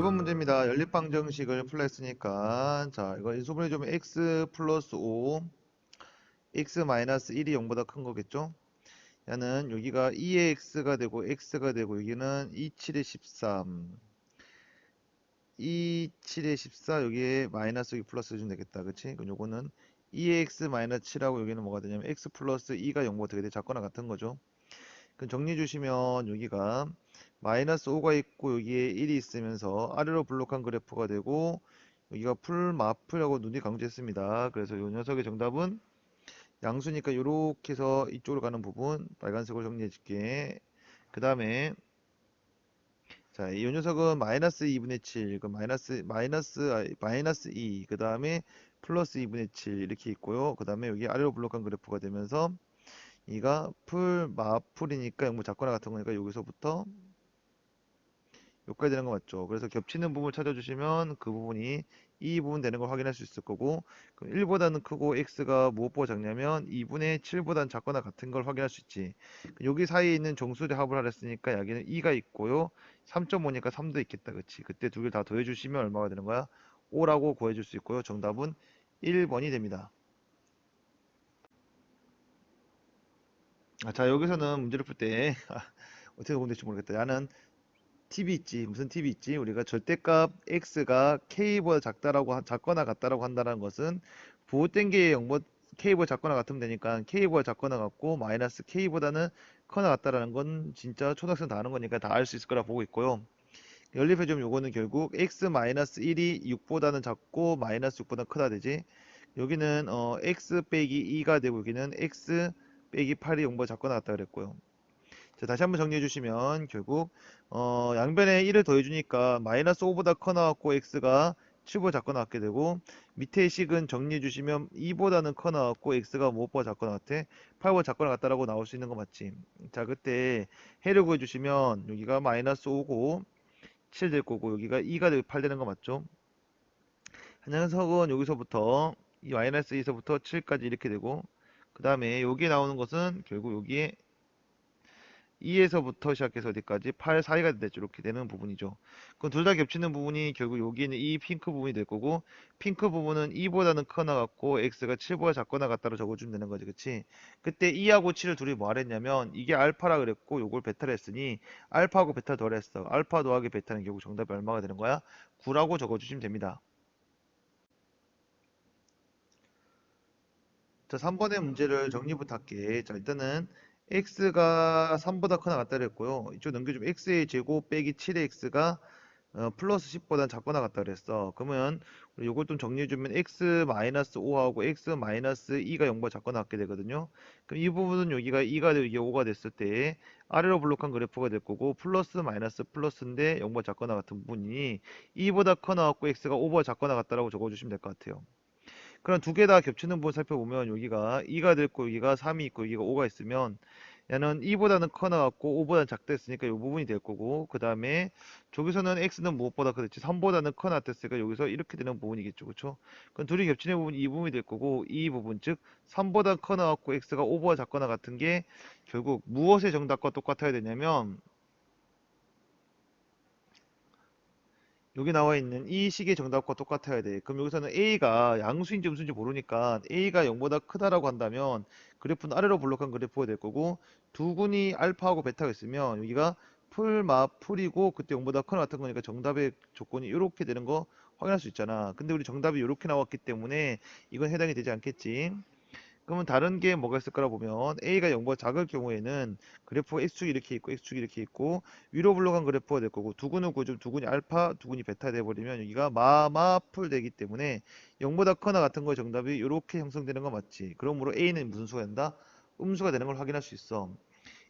8번 문제입니다. 연립방정식을 풀었으니까 자 이거 인수분해 좀 x 플러스 5 x 마이너스 1이 0보다 큰 거겠죠? 얘는 여기가 2의 x가 되고 x가 되고 여기는 2, 7의 13 2, 7의 14 여기에 마이너스 여기 플러스 해주면 되겠다. 그치? 그럼 요거는 2의 x 마이너스 7하고 여기는 뭐가 되냐면 x 플러스 2가 0보다 되게 돼. 작거나 같은 거죠. 그럼 정리해 주시면 여기가 마이너스 5가 있고 여기에 1이 있으면서 아래로 블록한 그래프가 되고 여기가 풀 마플하고 눈이 강조했습니다. 그래서 이 녀석의 정답은 양수니까 이렇게 해서 이쪽으로 가는 부분 빨간색으로 정리해 줄게. 그 다음에 자, 이 녀석은 마이너스 2분의 7, 그 마이너스 2, 그 다음에 플러스 2분의 7 이렇게 있고요. 그 다음에 여기 아래로 블록한 그래프가 되면서 이가 풀 마풀이니까 영무 작거나 같은 거니까 여기서부터 여기까지 되는 거 맞죠? 그래서 겹치는 부분을 찾아주시면 그 부분이 이 부분 되는 걸 확인할 수 있을 거고, 그럼 1보다는 크고 x가 무엇보다 작냐면 2분의 7보다는 작거나 같은 걸 확인할 수 있지. 여기 사이에 있는 정수의 합을 하랬으니까 여기는 2가 있고요. 3.5니까 3도 있겠다. 그치? 그때 두 개 다 더해주시면 얼마가 되는 거야? 5라고 구해줄 수 있고요. 정답은 1번이 됩니다. 자, 여기서는 문제를 풀 때, 어떻게 보면 될지 모르겠다. 나는 팁이 있지. 무슨 팁이 있지? 우리가 절대값 x가 k보다 작거나 같다라고 한다는 것은 부호된 게 0보 k보다 작거나 같으면 되니까 k보다 작거나 같고 마이너스 k보다는 커나 같다라는 건 진짜 초등학생 다 아는 거니까 다 알 수 있을 거라 보고 있고요. 연립해주면 요거는 결국 x 마이너스 1이 6보다는 작고 마이너스 6보다 크다 되지. 여기는 x 빼기 2가 되고 여기는 x 빼기 8이 0보다 작거나 같다 그랬고요. 자, 다시 한번 정리해 주시면 결국 양변에 1을 더해주니까 마이너스 5보다 커 나왔고 x가 7보다 작거 나왔게 되고 밑에 식은 정리해 주시면 2보다는 커 나왔고 x가 무엇보다 작거 나왔대? 8보다 작거 나왔다라고 나올 수 있는 거 맞지? 자, 그때 해를 구해 주시면 여기가 마이너스 5고 7 될 거고 여기가 2가 되고 8 되는 거 맞죠? 한 녀석은 여기서부터 이 마이너스 2에서부터 7까지 이렇게 되고 그 다음에 여기에 나오는 것은 결국 여기에 2에서부터 시작해서 어디까지 8 사이가 됐죠. 이렇게 되는 부분이죠. 그럼 둘 다 겹치는 부분이 결국 여기는 이 핑크 부분이 될 거고 핑크 부분은 2보다는 커 나갔고 x가 7보다 작거나 같다로 적어주면 되는 거지. 그치? 그때 2하고 7을 둘이 뭐 하랬냐면 이게 알파라 그랬고 요걸 베타라 했으니 알파하고 베타 덜했어. 알파 더하기 베타는 결국 정답이 얼마가 되는 거야? 9라고 적어주시면 됩니다. 자, 3번의 문제를 정리부터 할게. 자, 일단은 x가 3보다 크나 같다 그랬고요. 이쪽 넘겨주면 x의 제곱 빼기 7의 x가 플러스 10보다 작거나 같다 그랬어. 그러면 우리 요걸 좀 정리해주면 x 마이너스 5하고 x 마이너스 2가 0보다 작거나 같게 되거든요. 그럼 이 부분은 여기가 2가 되고 이게 5가 됐을 때 아래로 블록한 그래프가 될 거고 플러스 마이너스 플러스인데 0보다 작거나 같은 부분이 2보다 커 나왔고 x가 5보다 작거나 같다라고 적어주시면 될 것 같아요. 그럼 두 개 다 겹치는 부분 살펴보면 여기가 2가 됐고 여기가 3이 있고 여기가 5가 있으면 얘는 2보다는 커 나왔고 5보다는 작다 했으니까 이 부분이 될 거고 그 다음에 저기서는 x는 무엇보다 그렇지 3보다는 커 나왔으니까 여기서 이렇게 되는 부분이겠죠. 그쵸? 그럼 둘이 겹치는 부분이 이 부분이 될 거고 이 부분 즉 3보다 커 나왔고 x가 5보다 작거나 같은 게 결국 무엇의 정답과 똑같아야 되냐면 여기 나와 있는 이 식의 정답과 똑같아야 돼. 그럼 여기서는 A가 양수인지 음수인지 모르니까 A가 0보다 크다라고 한다면 그래프는 아래로 블록한 그래프가 될 거고 두 군이 알파하고 베타가 있으면 여기가 풀이고 그때 0보다 커나 같은 거니까 정답의 조건이 이렇게 되는 거 확인할 수 있잖아. 근데 우리 정답이 이렇게 나왔기 때문에 이건 해당이 되지 않겠지. 그러면 다른 게 뭐가 있을까라 보면 A가 0보다 작을 경우에는 그래프가 X축이 이렇게 있고 X축이 이렇게 있고 위로 블록한 그래프가 될 거고 두근은 구해주면 두근이 알파, 두근이 베타 돼버리면 여기가 마마풀 되기 때문에 0보다 커나 같은 거의 정답이 이렇게 형성되는 거 맞지? 그러므로 A는 무슨 수가 된다? 음수가 되는 걸 확인할 수 있어.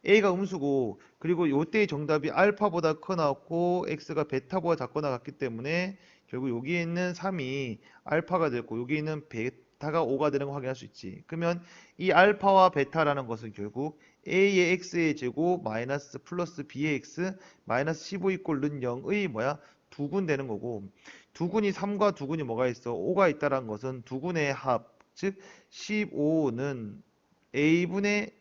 A가 음수고 그리고 요때의 정답이 알파보다 커 나왔고 X가 베타보다 작거나 같기 때문에 결국 여기에 있는 3이 알파가 됐고 여기 있는 베타가 5가 되는 걸 확인할 수 있지. 그러면 이 알파와 베타라는 것은 결국 A의 X의 제곱 마이너스 플러스 B의 X 마이너스 15 이꼴 는 0의 뭐야? 두근 되는 거고 두근이 3과 두근이 뭐가 있어? 5가 있다는 것은 두근의 합, 즉 15는 A분의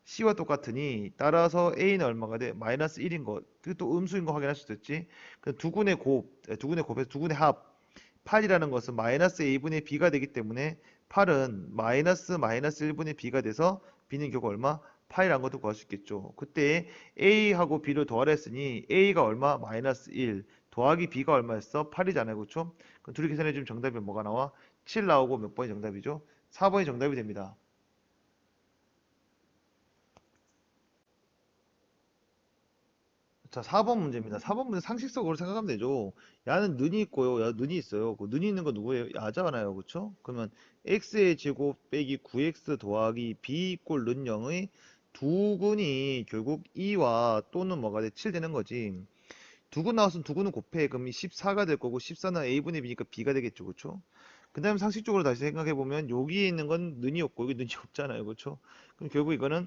C와 똑같으니 따라서 A는 얼마가 돼? 마이너스 1인 것. 그게 또 음수인 거 확인할 수 있지. 그 두근의 곱에서 두근의 합. 8이라는 것은 마이너스 A분의 B가 되기 때문에 8은 마이너스 1분의 B가 돼서 B는 결국 얼마? 8이라는 것도 구할 수 있겠죠. 그때 A하고 B를 더하라 했으니 A가 얼마? 마이너스 1 더하기 B가 얼마였어? 8이잖아요. 그렇죠? 그럼 둘이 계산해주면 정답이 뭐가 나와? 7 나오고 몇 번이 정답이죠? 4번이 정답이 됩니다. 자, 4번 문제입니다. 4번 문제 상식적으로 생각하면 되죠. 야는 눈이 있고요. 야, 눈이 있어요. 그 눈이 있는 거 누구예요? 야잖아요. 그쵸? 그러면 x의 제곱 빼기 9x 더하기 b 이꼴 는 0의 두근이 결국 2와 또는 뭐가 돼? 7 되는 거지. 두근 나왔으면 두근은 곱해. 그럼 14가 될 거고 14는 a분의 b니까 b가 되겠죠. 그쵸? 그 다음 상식적으로 다시 생각해보면 여기에 있는 건 눈이 없고 여기 눈이 없잖아요. 그쵸? 그럼 결국 이거는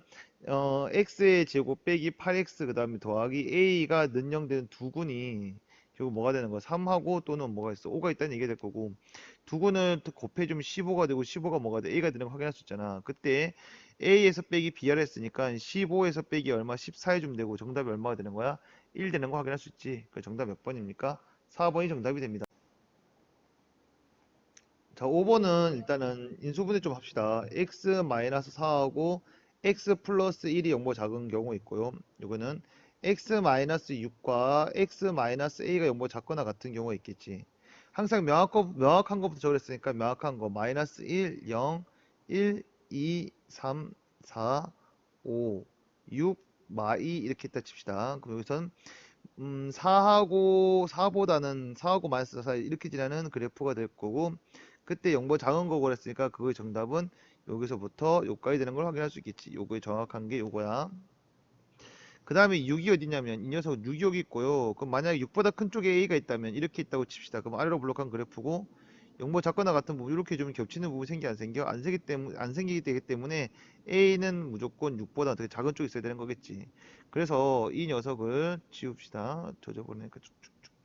x의 제곱 빼기 8x 그 다음에 더하기 a가 는영되는 두근이 결국 뭐가 되는 거야? 3하고 또는 뭐가 있어? 5가 있다는 얘기가 될 거고 두근을 곱해주면 15가 되고 15가 뭐가 돼? a가 되는 거 확인할 수 있잖아. 그때 a에서 빼기 b를 했으니까 15에서 빼기 얼마? 14 해주면 되고 정답이 얼마가 되는 거야? 1 되는 거 확인할 수 있지. 그 정답 몇 번입니까? 4번이 정답이 됩니다. 자, 5번은 일단은 인수분해 좀 합시다. x-4하고 x 플러스 1이 0보다 작은 경우 있고요. 이거는 x-6과 x-a가 0보다 작거나 같은 경우가 있겠지. 항상 명확한 것부터 적으랬으니까 명확한 거 마이너스 1, 0, 1, 2, 3, 4, 5, 6, 마2 이렇게 했다 칩시다. 그럼 여기선 4하고 마이너스 4 이렇게 지나는 그래프가 될 거고 그때 0보다 작은 거 그랬으니까 그거의 정답은 여기서부터 여기까지 되는 걸 확인할 수 있겠지. 요거의 정확한 게 요거야. 그 다음에 6이 어디냐면 이 녀석 6이 여기 있고요. 그럼 만약에 6보다 큰 쪽에 A가 있다면 이렇게 있다고 칩시다. 그럼 아래로 블록한 그래프고 0보다 작거나 같은 부분 이렇게 좀 겹치는 부분 생겨 안 생겨? 안 생기기 되기 때문에 A는 무조건 6보다 되게 작은 쪽에 있어야 되는 거겠지. 그래서 이 녀석을 지웁시다. 젖어버리니까 쭉쭉쭉쭉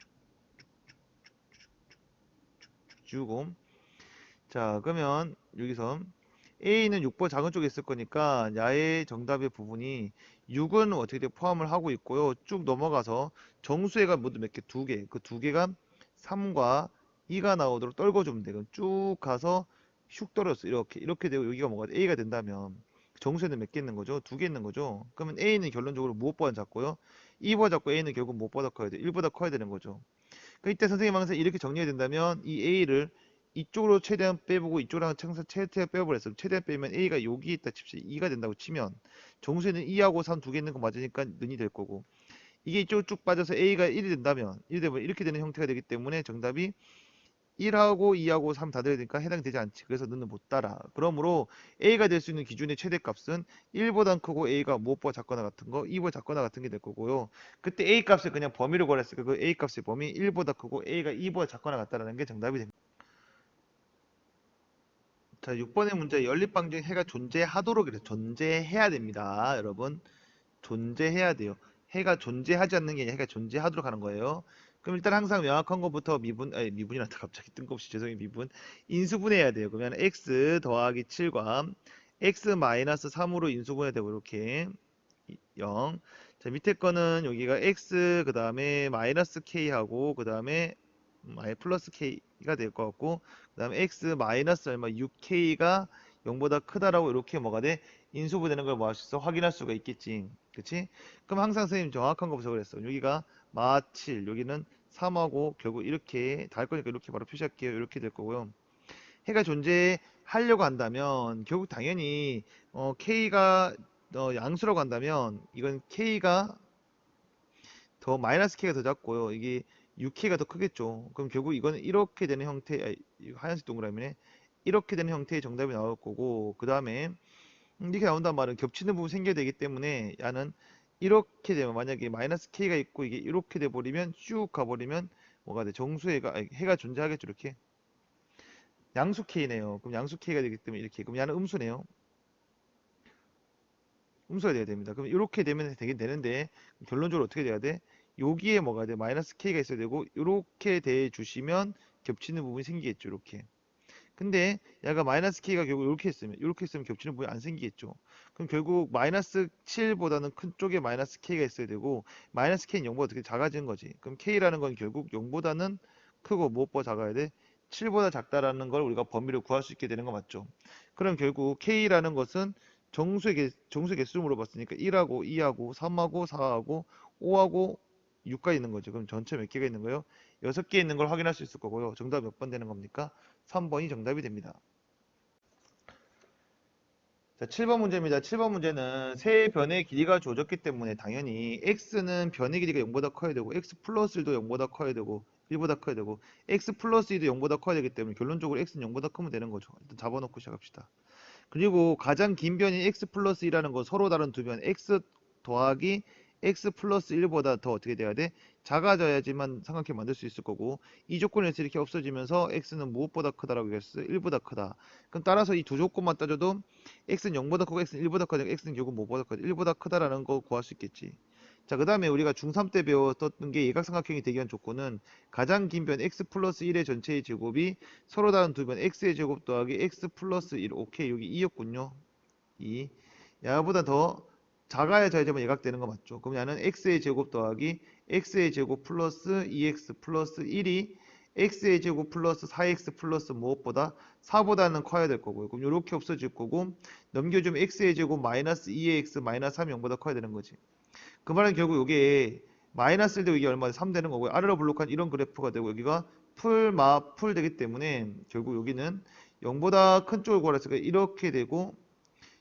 지우고 자 그러면 여기서 A는 6번 작은 쪽에 있을 거니까 야의 정답의 부분이 6은 어떻게 돼 포함을 하고 있고요. 쭉 넘어가서 정수의가 모두 몇 개? 두 개. 그 두 개가 3과 2가 나오도록 떨궈주면 돼. 그럼 쭉 가서 슉 떨어졌어. 이렇게 되고 여기가 뭐가 돼? A가 된다면 정수에는 몇 개 있는 거죠? 두 개 있는 거죠. 그러면 A는 결론적으로 무엇보다 작고요. 2보다 작고 A는 결국 무엇보다 커야 돼? 1보다 커야 되는 거죠. 그 이때 선생님 항상 이렇게 정리해야 된다면 이 A를 이쪽으로 최대한 빼보고 이쪽으로 항상 최대한 빼버렸어. 최대한 빼면 A가 여기 있다 칩시다. 2가 된다고 치면 정수에는 2하고 3 두 개 있는 거 맞으니까 는이 될 거고 이게 이쪽으로 쭉 빠져서 A가 1이 된다면 1이 되면 이렇게 되는 형태가 되기 때문에 정답이 1하고 2하고 3 다 돼야 되니까 해당되지 않지. 그래서 너는 못 따라. 그러므로 A가 될 수 있는 기준의 최대값은 1보단 크고 A가 무엇보다 작거나 같은 거, 2보다 작거나 같은 게 될 거고요. 그때 A 값을 그냥 범위로 구했으니까 그 A 값의 범위 1보다 크고 A가 2보다 작거나 같다라는 게 정답이 됩니다. 자, 6번의 문제 연립방 중에 해가 존재하도록 이래 존재해야 됩니다. 여러분. 존재해야 돼요. 해가 존재하지 않는 게 아니라 해가 존재하도록 하는 거예요. 그럼 일단 항상 명확한 것부터 미분이란다 갑자기 뜬금없이 죄송해요 미분 인수분해해야 돼요. 그러면 x 더하기 7과 x 마이너스 3으로 인수분해 되고 이렇게 0. 자 밑에 거는 여기가 x 그 다음에 마이너스 k하고 그 다음에 플러스 k가 될 것 같고 그 다음에 x 마이너스 얼마 6k가 0보다 크다라고 이렇게 뭐가 돼? 인수분해되는 걸 뭐 할 수 있어? 확인할 수가 있겠지. 그치? 그럼 항상 선생님 정확한 거 보자 그랬어. 여기가 마 7, 여기는 3하고 결국 이렇게 다 할 거니까 이렇게 바로 표시할게요. 이렇게 될 거고요. 해가 존재하려고 한다면 결국 당연히 k가 양수라고 한다면 이건 k가 더 마이너스 k가 더 작고요. 이게 6k가 더 크겠죠. 그럼 결국 이거는 이렇게 되는 형태, 이거 하얀색 동그라미네. 이렇게 되는 형태의 정답이 나올 거고, 그 다음에 이렇게 나온단 말은 겹치는 부분 생겨야 되기 때문에 야는 이렇게 되면 만약에 마이너스 k가 있고 이게 이렇게 돼 버리면 쭉 가버리면 뭐가 돼? 정수해가 해가 존재하겠죠. 이렇게 양수 k네요. 그럼 양수 k가 되기 때문에 이렇게 그럼 야는 음수네요. 음수가 돼야 됩니다. 그럼 이렇게 되면 되긴 되는데 결론적으로 어떻게 돼야 돼? 여기에 뭐가 돼? 마이너스 k가 있어야 되고 이렇게 돼 주시면 겹치는 부분이 생기겠죠. 이렇게. 근데 얘가 마이너스 K가 결국 이렇게 있으면 겹치는 부분이 안 생기겠죠. 그럼 결국 마이너스 7보다는 큰 쪽에 마이너스 K가 있어야 되고 마이너스 K는 0보다 되게 작아지는 거지. 그럼 K라는 건 결국 0보다는 크고 무엇보다 작아야 돼? 7보다 작다라는 걸 우리가 범위를 구할 수 있게 되는 거 맞죠? 그럼 결국 K라는 것은 정수의 개수를 물어봤으니까 1하고 2하고 3하고 4하고 5하고 6가 있는 거죠. 그럼 전체 몇 개가 있는 거예요? 6개 있는 걸 확인할 수 있을 거고요. 정답 몇 번 되는 겁니까? 3번이 정답이 됩니다. 자, 7번 문제입니다. 7번 문제는 세 변의 길이가 주어졌기 때문에 당연히 x는 변의 길이가 0보다 커야 되고 x 플러스 1도 0보다 커야 되고 1보다 커야 되고 x 플러스 2도 0보다 커야 되기 때문에 결론적으로 x는 0보다 크면 되는 거죠. 일단 잡아놓고 시작합시다. 그리고 가장 긴 변인 x 플러스 2라는 거 서로 다른 두 변 x 더하기 x 플러스 1보다 더 어떻게 돼야 돼? 작아져야지만 삼각형 만들 수 있을 거고 이 조건에서 이렇게 없어지면서 x는 무엇보다 크다라고 얘기했어? 1보다 크다. 그럼 따라서 이 두 조건만 따져도 x는 0보다 크고 x는 1보다 크다. x는 결국 뭐보다 크다? 1보다 크다라는 거 구할 수 있겠지. 자, 그 다음에 우리가 중3 때 배웠던 게 예각삼각형이 되기 위한 조건은 가장 긴 변 x 플러스 1의 전체의 제곱이 서로 다른 두 변 x의 제곱 더하기 x 플러스 1. 오케이, 여기 2였군요. 2. 야보다 더 작아야 저야지만 예각되는 거 맞죠? 그럼 야는 x의 제곱 더하기 x의 제곱 플러스 2x 플러스 1이 x의 제곱 플러스 4x 플러스 무엇보다 4보다는 커야 될 거고요. 그럼 이렇게 없어질 거고 넘겨주면 x의 제곱 마이너스 2x 마이너스 3이 0보다 커야 되는 거지. 그 말은 결국 이게 마이너스 1 되고 이게 얼마 돼? 3 되는 거고요. 아래로 블록한 이런 그래프가 되고 여기가 풀 되기 때문에 결국 여기는 0보다 큰 쪽을 구하랬으니까 이렇게 되고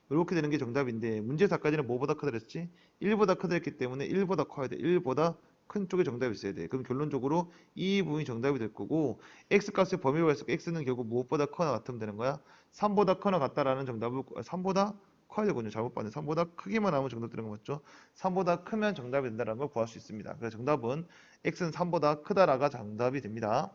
이렇게 되는 게 정답인데 문제에서 아까 전에 뭐보다 크다 그랬지? 1보다 크다 했기 때문에 1보다 커야 돼. 1보다 큰 쪽이 정답이 있어야 돼. 그럼 결론적으로 이 부분이 정답이 될 거고 x 값의 범위로 해서 x는 결국 무엇보다 커나 같으면 되는 거야? 3보다 커나 같다라는 정답을 3보다 커야 되군요. 잘못 봤네. 3보다 크기만 하면 정답 되는 거 맞죠? 3보다 크면 정답이 된다는 걸 구할 수 있습니다. 그래서 정답은 x는 3보다 크다라가 정답이 됩니다.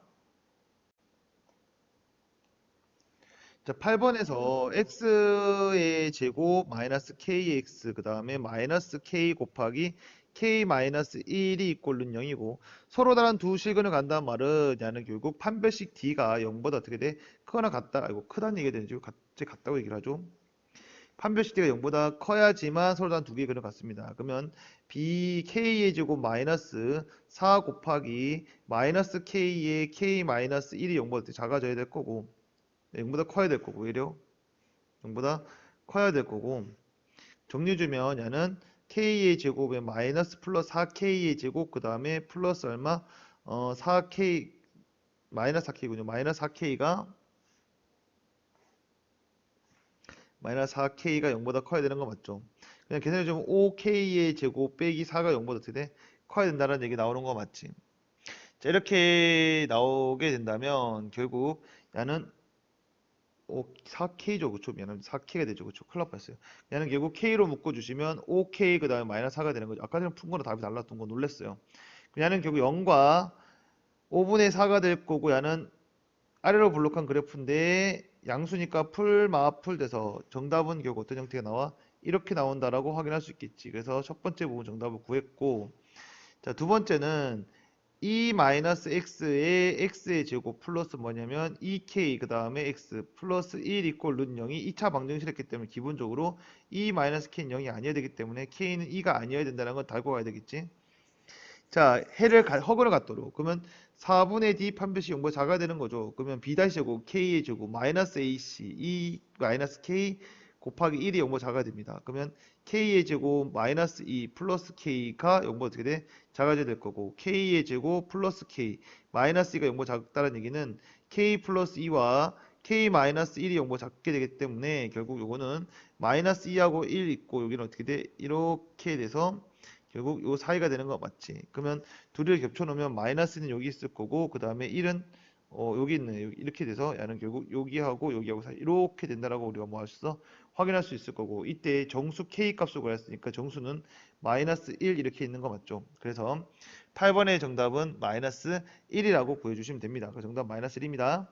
자, 8번에서 x의 제곱 마이너스 kx 그 다음에 마이너스 k 곱하기 k 마이너스 1이 이꼴은 0이고 서로 다른 두 실근을 간다는 말은 야는 결국 판별식 d가 0보다 어떻게 돼? 크거나 같다. 아이고 크다는 얘기가 되는지 갑자기 같다고 얘기를 하죠. 판별식 d가 0보다 커야지만 서로 다른 두 개의 근을 같습니다. 그러면 bk의 제곱 마이너스 4 곱하기 마이너스 k의 k 마이너스 1이 0보다 작아져야 될 거고 0보다 커야 될 거고 오히려 0보다 커야 될 거고 정리 주면 얘는 k의 제곱에 마이너스 플러스 4k의 제곱 그 다음에 플러스 얼마 4k 마이너스 4k군요. 마이너스 4k가 0보다 커야 되는 거 맞죠? 그냥 계산해 주면 5k의 제곱 빼기 4가 0보다 어떻게 돼? 커야 된다는 얘기 나오는 거 맞지? 자, 이렇게 나오게 된다면 결국 얘는 4K죠, 그쵸? 미안합니다. 4K가 되죠, 그쵸? 큰일 날 뻔했어요. 얘는 결국 K로 묶어주시면 5K 그 다음에 마이너스 4가 되는 거죠. 아까 전에 푼 거랑 답이 달랐던 거 놀랬어요. 얘는 결국 0과 5분의 4가 될 거고 얘는 아래로 블록한 그래프인데 양수니까 풀 돼서 정답은 결국 어떤 형태가 나와? 이렇게 나온다라고 확인할 수 있겠지. 그래서 첫 번째 부분 정답을 구했고 자, 두 번째는 x의 x의 제곱 플러스 뭐냐면 2k 그 다음에 x 플러스 1 이꼴 룬 0이 2차 방정식했기 때문에 기본적으로 k는 0이 아니어야 되기 때문에 k는 2가 아니어야 된다는 건 달고 가야 되겠지. 자, 허근을 갖도록 그러면 4분의 d 판별식 0보다 작아야 되는 거죠. 그러면 b 다시 제곱 k의 제곱 마이너스 ac 2 마이너스 k 곱하기 1이 0보다 작아야 됩니다. 그러면 k의 제곱 마이너스 2 플러스 k가 0보다 어떻게 돼? 작아져야 될 거고 k의 제곱 플러스 k 마이너스 2가 0보다 작다는 얘기는 k 플러스 2와 k 마이너스 1이 0보다 작게 되기 때문에 결국 요거는 마이너스 2하고 1 있고 여기는 어떻게 돼? 이렇게 돼서 결국 요 사이가 되는 거 맞지? 그러면 둘을 겹쳐 놓으면 마이너스는 여기 있을 거고 그 다음에 1은 여기 있네. 이렇게 돼서 얘는 결국 여기하고 여기하고 사이 이렇게 된다라고 우리가 뭐 할 수 있어? 확인할 수 있을 거고 이때 정수 k 값을 구했으니까 정수는 마이너스 1 이렇게 있는 거 맞죠? 그래서 8번의 정답은 마이너스 1이라고 구해주시면 됩니다. 그 정답 마이너스 1입니다.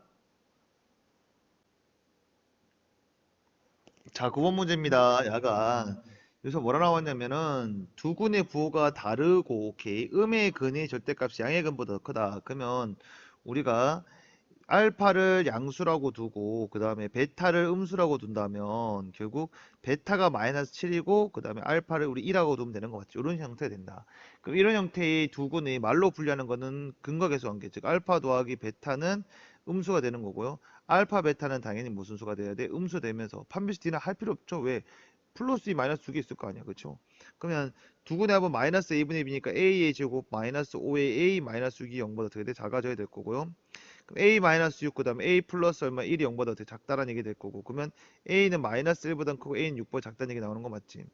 자, 9번 문제입니다. 야가 여기서 뭐라 나왔냐면은 두 군의 부호가 다르고 오케이 음의 근의 절대값이 양의 근보다 더 크다. 그러면 우리가 알파를 양수라고 두고 그 다음에 베타를 음수라고 둔다면 결국 베타가 마이너스 7이고 그 다음에 알파를 우리 2라고 두면 되는 것 같죠. 이런 형태가 된다. 그럼 이런 형태의 두근이 말로 분리하는 거는 근거계수 관계, 즉 알파 더하기 베타는 음수가 되는 거고요. 알파 베타는 당연히 무슨 수가 돼야 돼? 음수 되면서 판별식 D는 할 필요 없죠. 왜? 플러스 2 마이너스 2개 있을 거 아니야. 그쵸? 그러면 두근의 합은 마이너스 a분의 b니까 a의 제곱 마이너스 5의 a 마이너스 6이 0보다 어떻게 돼? 작아져야 될 거고요. 그럼 a 마이너스 6 그다음에 a 플러스 얼마 1이 0보다 어떻게 작다라는 얘기 될 거고 그러면 a는 마이너스 1보다 크고 a는 6보다 작다는 얘기 나오는 거 맞지?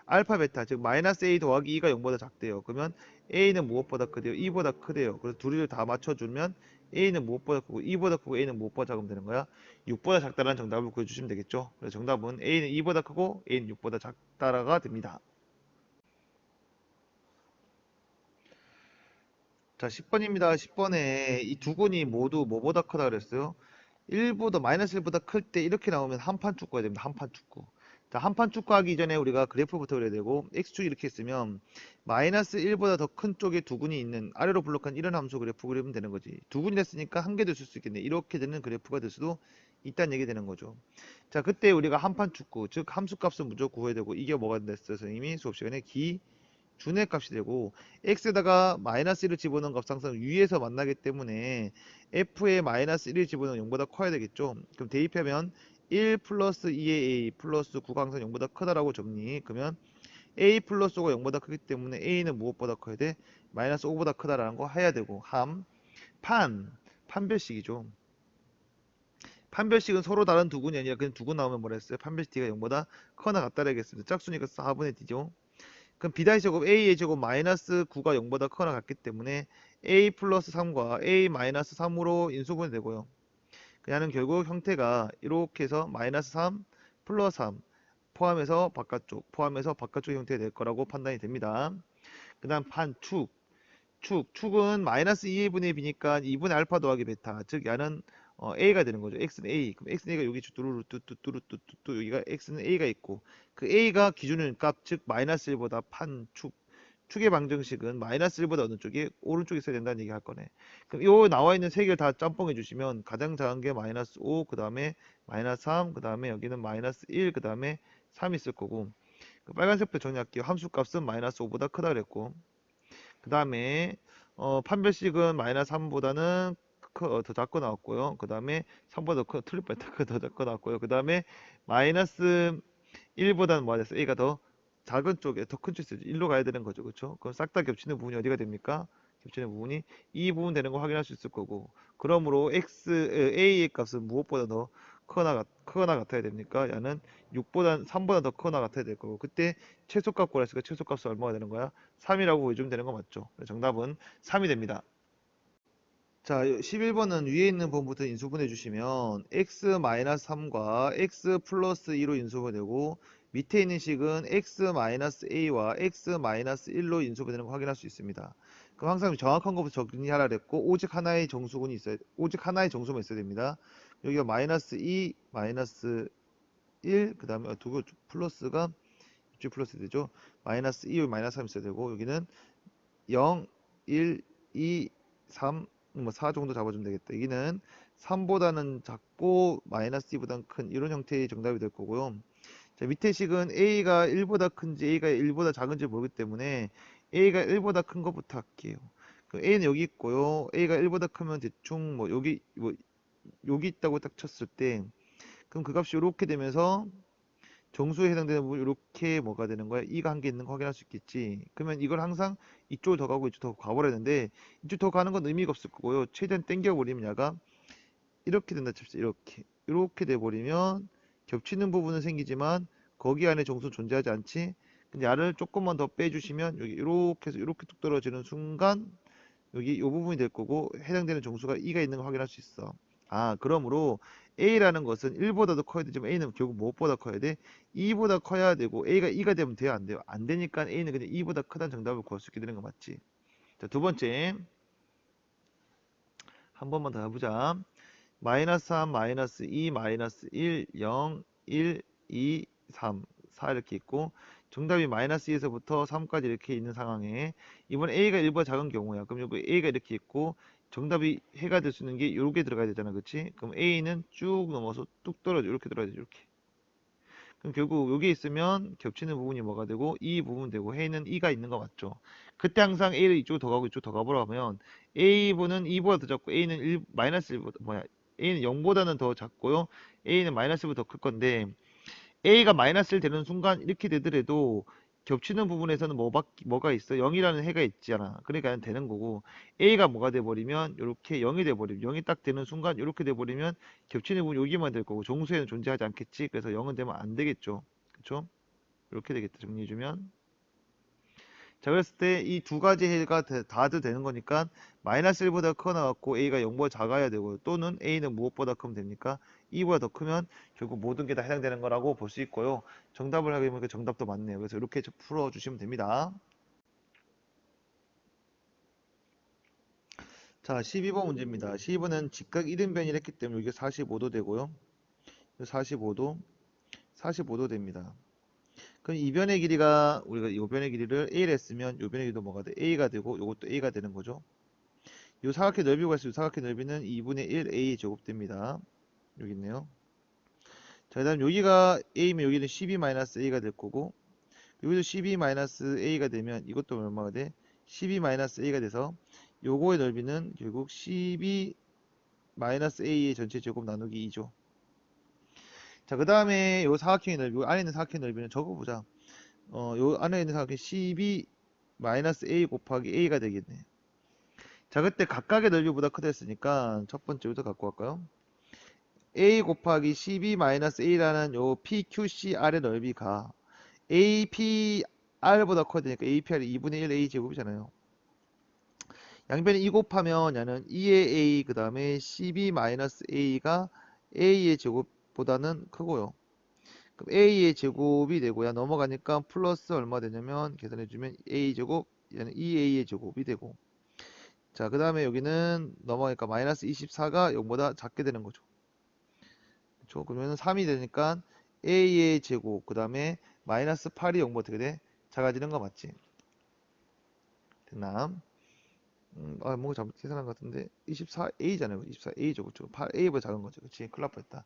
알파 베타 즉 마이너스 a 더하기 2가 0보다 작대요. 그러면 a는 무엇보다 크대요? 2보다 크대요. 그래서 둘을 다 맞춰주면 a는 무엇보다 크고 2보다 크고 a는 무엇보다 작으면 되는 거야? 6보다 작다라는 정답을 구해주시면 되겠죠. 그래서 정답은 a는 2보다 크고 a는 6보다 작다라가 됩니다. 자, 10번입니다. 10번에 이 두 군이 모두 뭐보다 크다 그랬어요? 1보다 마이너스 1보다 클 때 이렇게 나오면 한판 축구해야 됩니다. 한판 축구. 자, 한판 축구하기 전에 우리가 그래프부터 그려야 되고 x축 이렇게 있으면 마이너스 1보다 더 큰 쪽에 두 군이 있는 아래로 블록한 이런 함수 그래프 그리면 되는 거지. 두 군이 됐으니까 한 개 될 수 있겠네. 이렇게 되는 그래프가 될 수도 있다는 얘기 되는 거죠. 자, 그때 우리가 한판 축구, 즉 함수 값을 무조건 구해야 되고 이게 뭐가 됐어요? 선생님이 수업 시간에 준의 값이 되고 x에다가 마이너스 1을 집어넣은 값 항상 위에서 만나기 때문에 f에 마이너스 1을 집어넣으면 0보다 커야 되겠죠. 그럼 대입하면 1 플러스 2의 a 플러스 9가 항상 0보다 크다라고 정리. 그러면 a 플러스 5가 0보다 크기 때문에 a는 무엇보다 커야 돼? 마이너스 5보다 크다라는 거 해야 되고 판별식이죠. 판별식은 서로 다른 두근이 아니라 그냥 두근 나오면 뭐라 했어요? 판별식 d가 0보다 커나 같다라 했습니다. 짝수니까 4분의 d죠. 그럼 b 제곱 a의 제곱 마이너스 9가 0보다 크거나 같기 때문에 a 플러스 3과 a 마이너스 3으로 인수분해 되고요. 그냥은 결국 형태가 이렇게 해서 마이너스 3 플러스 3 포함해서 바깥쪽 형태가 될 거라고 판단이 됩니다. 그 다음 축은 마이너스 2분의 b니까 2분의 알파 더하기 베타 즉 야는 a가 되는 거죠. x는 a. 그럼 x는 a가 여기 뚜루루뚜뚜뚜루뚜뚜 여기가 x는 a가 있고 그 a가 기준은 값 즉 마이너스 1보다 축의 방정식은 마이너스 1보다 어느 쪽이 오른쪽에 있어야 된다는 얘기 할 거네. 그럼 요 나와 있는 세 개를 다 짬뽕해 주시면 가장 작은 게 마이너스 5, 그 다음에 마이너스 3, 그 다음에 여기는 마이너스 1, 그 다음에 3 있을 거고 그 빨간색부터 정리할게요. 함수 값은 마이너스 5보다 크다 그랬고 그 다음에 판별식은 마이너스 3보다는 더 작고 나왔고요. 그 다음에 3보다 틀릴 뻔했다. 더 작고 나왔고요. 그 다음에 마이너스 1보다는 뭐가 됐어? A가 더 작은 쪽에 더 큰 쪽에 1로 가야 되는 거죠. 그렇죠? 그럼 싹 다 겹치는 부분이 어디가 됩니까? 겹치는 부분이 이 부분 되는 거 확인할 수 있을 거고 그러므로 A의 값은 무엇보다 더 크거나 같아야 됩니까? 야는 3보다 더 크거나 같아야 될 거고 그때 최소값 구했으니까 최소값은 얼마가 되는 거야? 3이라고 보여주면 되는 거 맞죠? 정답은 3이 됩니다. 자, 11번은 위에 있는 번부터 인수분해 주시면 x-3과 x 플러스 2로 인수분해되고 밑에 있는 식은 x-a와 x-1로 인수분해되는 거 확인할 수 있습니다. 그럼 항상 정확한 것부터 정리하라 그랬고 오직 하나의 정수군이 있어야 오직 하나의 정수만 있어야 됩니다. 여기가 마이너스 2, 마이너스 1, 그 다음에 두개 플러스가 이쪽 플러스 되죠. 마이너스 2, 마이너스 3 있어야 되고 여기는 0, 1, 2, 3, 뭐 4 정도 잡아주면 되겠다. 여기는 3보다는 작고 마이너스 2보다는 큰 이런 형태의 정답이 될 거고요. 자, 밑에 식은 A가 1보다 큰지 A가 1보다 작은지 모르기 때문에 A가 1보다 큰 것부터 할게요. 그 A는 여기 있고요. A가 1보다 크면 대충 여기 있다고 딱 쳤을 때 그럼 그 값이 이렇게 되면서 정수에 해당되는 부분 이렇게 뭐가 되는 거야? 이가 한 개 있는 거 확인할 수 있겠지. 그러면 이걸 항상 이쪽을 더 가고 이쪽 더 가버려야 되는데 이쪽 더 가는 건 의미가 없을 거고요. 최대한 당겨버리면 야가 이렇게 된다 칩시다. 이렇게 돼버리면 겹치는 부분은 생기지만 거기 안에 정수 존재하지 않지. 근데 야를 조금만 더 빼주시면 여기 이렇게 해서 이렇게 뚝 떨어지는 순간 여기 이 부분이 될 거고 해당되는 정수가 2가 있는 거 확인할 수 있어. 아, 그러므로 A라는 것은 1보다 더 커야 되지만 A는 결국 무엇보다 커야 돼? 2보다 커야 되고 A가 2가 되면 돼요? 안 돼요? 안 되니까 A는 그냥 2보다 크다는 정답을 구할 수 있게 되는 거 맞지? 자, 두 번째 한 번만 더 해보자. 마이너스 3, 마이너스 2, 마이너스 1, 0, 1, 2, 3, 4 이렇게 있고 정답이 마이너스 2에서부터 3까지 이렇게 있는 상황에 이번 A가 1보다 작은 경우야. 그럼 여기 A가 이렇게 있고 정답이 해가 될 수 있는 게 요렇게 들어가야 되잖아. 그치? 그럼 A는 쭉 넘어서 뚝 떨어져. 이렇게 들어가야 돼. 이렇게. 그럼 결국 여기 있으면 겹치는 부분이 뭐가 되고 이 부분 되고 해는 E가 있는 거 맞죠? 그때 항상 A를 이쪽으로 더 가고 이쪽 더 가보라 하면 A분은 2보다 더 작고 A는 1, 마이너스 1보다 뭐야 A는 0보다는 더 작고요. A는 마이너스 1보다 더 클 건데 A가 마이너스를 되는 순간 이렇게 되더라도 겹치는 부분에서는 뭐가 있어? 0이라는 해가 있잖아. 그러니까 되는 거고 A가 뭐가 돼버리면 이렇게 0이 돼버리면 0이 딱 되는 순간 이렇게 돼버리면 겹치는 부분 여기만 될 거고 정수에는 존재하지 않겠지. 그래서 0은 되면 안 되겠죠. 그쵸? 이렇게 되겠다. 정리해주면. 자, 그랬을 때 이 두 가지 해가 다도 되는 거니까 마이너스 1보다 크거나 같고 A가 0보다 작아야 되고 또는 A는 무엇보다 크면 됩니까? 2보다 더 크면 결국 모든 게 다 해당되는 거라고 볼 수 있고요. 정답을 하게 되면 그 정답도 맞네요. 그래서 이렇게 풀어주시면 됩니다. 자, 12번 문제입니다. 12번은 직각 이등변이를 했기 때문에 이게 45도 되고요. 45도, 45도 됩니다. 그럼 이 변의 길이가 우리가 이 변의 길이를 A를 했으면 이 변의 길이도 뭐가 돼? A가 되고 이것도 A가 되는 거죠. 이 사각형 넓이가 있어요. 사각형 넓이는 2분의 1 A 제곱됩니다. 여기 있네요. 자, 그 다음 여기가 A면 여기는 12-A가 될 거고 여기도 12-A가 되면 이것도 얼마가 돼? 12-A가 돼서 요거의 넓이는 결국 12-A의 전체 제곱 나누기 2죠. 자, 그 다음에 요 사각형의 넓이, 요 안에 있는 사각형의 넓이는 적어보자. 요 안에 있는 사각형이 12-A 곱하기 A가 되겠네. 자, 그때 각각의 넓이보다 크다 했으니까 첫 번째부터 갖고 갈까요? A 곱하기 12-A라는 요 PQCR의 넓이가 APR보다 커야 되니까 APR이 2분의 1 A 제곱이잖아요. 양변에 2 곱하면 얘는 2의 A 그 다음에 12-A가 A의 제곱보다는 크고요. 그럼 A의 제곱이 되고요. 넘어가니까 플러스 얼마 되냐면 계산해주면 A 제곱 얘는 2A의 제곱이 되고 자, 그 다음에 여기는 넘어가니까 마이너스 24가 0보다 작게 되는 거죠. 그렇죠? 그러면 3이 되니까 A의 제곱 그 다음에 마이너스 8이 0보다 어떻게 돼? 작아지는 거 맞지? 됐나? 뭔가 잘못 계산한 것 같은데 24A잖아요. 24A죠. 그렇죠? 8A보다 작은 거죠. 그렇지? 큰일 날 뻔했다. 자,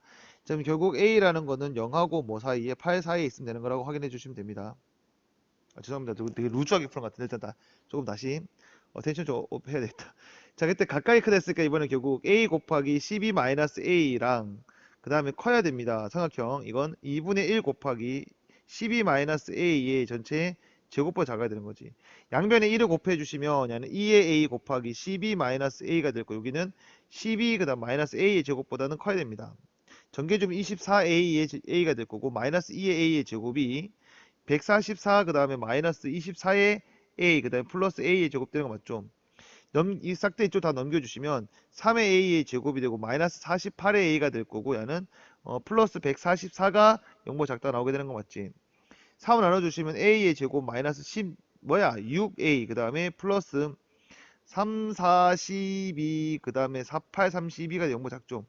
그럼 결국 A라는 거는 0하고 뭐 사이에 8 사이에 있으면 되는 거라고 확인해 주시면 됩니다. 죄송합니다. 되게 루즈하게 푸는 것 같은데 일단 조금 다시 텐션 좀 업 해야 되겠다. 자, 그때 가까이 크다 했으니까 이번엔 결국 A 곱하기 12-A랑 그 다음에 커야 됩니다. 삼각형 이건 2분의 1 곱하기 12-A의 전체 제곱보다 작아야 되는 거지. 양변에 1을 곱해 주시면 얘는 2의 A 곱하기 12-A가 될 거. 여기는 12 그다음 마이너스 A의 제곱보다는 커야 됩니다. 전개주면 24A의 A가 될 거고 마이너스 2의 A의 제곱이 144 그 다음에 마이너스 24의 A 그 다음에 플러스 A의 제곱되는 거 맞죠? 이 싹대 이쪽 다 넘겨주시면 3의 A의 제곱이 되고 마이너스 48의 A가 될 거고 얘는 플러스 144가 0보 작다 나오게 되는 거 맞지? 3을 나눠주시면 A의 제곱 마이너스 10 뭐야 6A 그 다음에 플러스 3, 4, 12 그 다음에 4, 8, 32가 0보 작죠?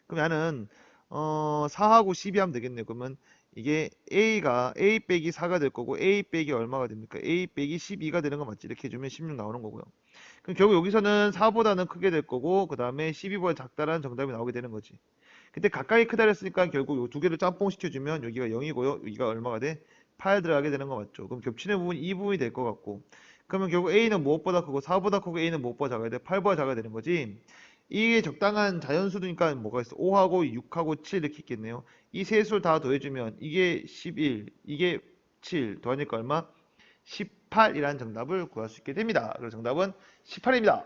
그럼 얘는 4하고 12 하면 되겠네요. 그러면 이게 A가 A 빼기 4가 될 거고 A 빼기 얼마가 됩니까? A 빼기 12가 되는 거 맞지? 이렇게 해주면 16 나오는 거고요. 그럼 결국 여기서는 4보다는 크게 될 거고 그 다음에 12보다 작다라는 정답이 나오게 되는 거지. 근데 가까이 크다 그랬으니까 결국 요 두 개를 짬뽕 시켜주면 여기가 0이고요. 여기가 얼마가 돼? 8 들어가게 되는 거 맞죠? 그럼 겹치는 부분이 이 부분이 될 것 같고 그러면 결국 A는 무엇보다 크고 4보다 크고 A는 무엇보다 작아야 돼? 8보다 작아야 되는 거지. 이게 적당한 자연수니까 뭐가 있어? 5하고 6하고 7 이렇게 있겠네요. 이 세 수를 다 더해주면 이게 11, 이게 7 더하니까 얼마? 18이라는 정답을 구할 수 있게 됩니다. 그래서 정답은 18입니다.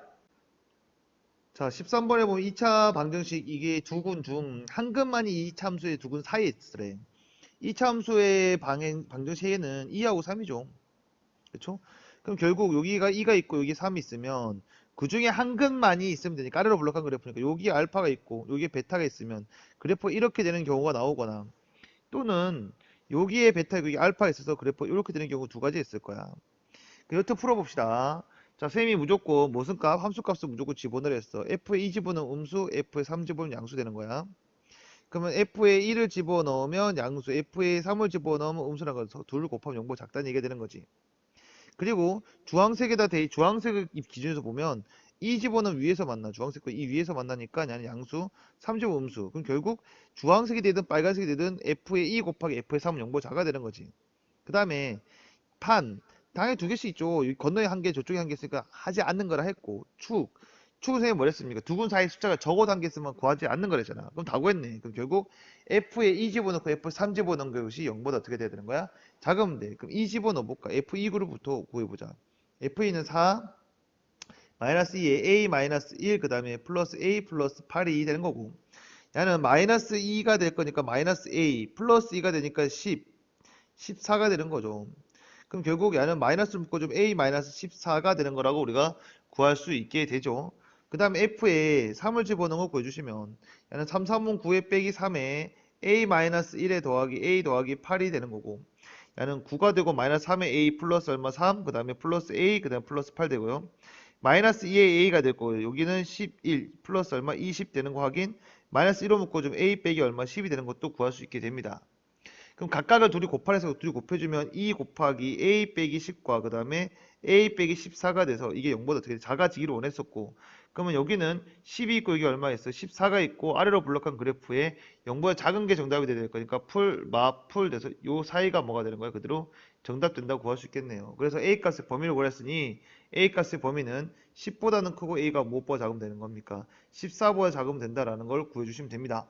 자, 13번에 보면 2차 방정식 이게 두 근 중 한 근만이 이 참수의 두 근 사이에 있으래. 이 참수의 방정식에는 2하고 3이죠. 그렇죠? 그럼 결국 여기가 2가 있고 여기 3이 있으면 그 중에 한 근만이 있으면 되니까 아래로 블록한 그래프니까 여기 알파가 있고 여기에 베타가 있으면 그래프 이렇게 되는 경우가 나오거나 또는 여기에 베타 여기 알파가 있어서 그래프 이렇게 되는 경우 두 가지 있을 거야. 여튼 풀어봅시다. 자, 쌤이 무조건 무슨 값? 함수값을 무조건 집어넣으라 했어. F에 2 집어넣으면 음수, F에 3 집어넣으면 양수 되는 거야. 그러면 F에 1을 집어넣으면 양수, F에 3을 집어넣으면 음수라는 거서 둘 곱하면 0보다 작다는 얘기가 되는 거지. 그리고 주황색을 기준에서 보면 이 집어는 위에서 만나. 주황색과 이 위에서 만나니까 얘는 양수, 3집어 음수. 그럼 결국 주황색이 되든 빨간색이 되든 f의 2 곱하기 f의 3은 0보다 작아야 되는 거지. 그 다음에 판. 당연히 두 개씩 있죠. 여기 건너에 한 개, 저쪽에 한 개 있으니까 하지 않는 거라 했고, 축. 축은 선생님이 뭐랬습니까? 두 군 사이 숫자가 적어도 한 개 있으면 구하지 않는 거랬잖아. 그럼 다 구했네. 그럼 결국 f에 2 집어넣고 f 3 집어넣은 것이 0보다 어떻게 돼야 되는 거야? 작으면 돼. 그럼 2 집어넣어볼까? f2 그룹부터 구해보자. f2는 4, 마이너스 2에 a 마이너스 1, 그 다음에 플러스 a 플러스 8이 되는 거고. 얘는 마이너스 2가 될 거니까 마이너스 a, 플러스 2가 되니까 10, 14가 되는 거죠. 그럼 결국 얘는 마이너스를 묶어주면 a 마이너스 14가 되는 거라고 우리가 구할 수 있게 되죠. 그 다음에 f에 3을 집어넣은 거 구해주시면 얘는 3, 3은 9에 빼기 3에 a 마이너스 1에 더하기 a 더하기 8이 되는 거고, 얘는 9가 되고 마이너스 3에 a 플러스 얼마 3, 그 다음에 플러스 a, 그 다음에 플러스 8 되고요. 마이너스 2에 a가 될 거예요. 여기는 11 플러스 얼마 20 되는 거 확인. 마이너스 1로 묶어주면 a 빼기 얼마 10이 되는 것도 구할 수 있게 됩니다. 그럼 각각을 둘이 곱하래서 둘이 곱해주면 2 곱하기 a 빼기 10과 그 다음에 a 빼기 14가 돼서 이게 0보다 어떻게 작아지기를 원했었고, 그러면 여기는 10이 있고 여기 얼마 있어? 14가 있고 아래로 블록한 그래프에 0보다 작은 게 정답이 돼야 될 거니까 풀 돼서 요 사이가 뭐가 되는 거야? 그대로 정답 된다고 구할 수 있겠네요. 그래서 a 값의 범위를 구했으니 a 값의 범위는 10보다는 크고 a가 무엇보다 작으면 되는 겁니까? 14보다 작으면 된다라는 걸 구해주시면 됩니다.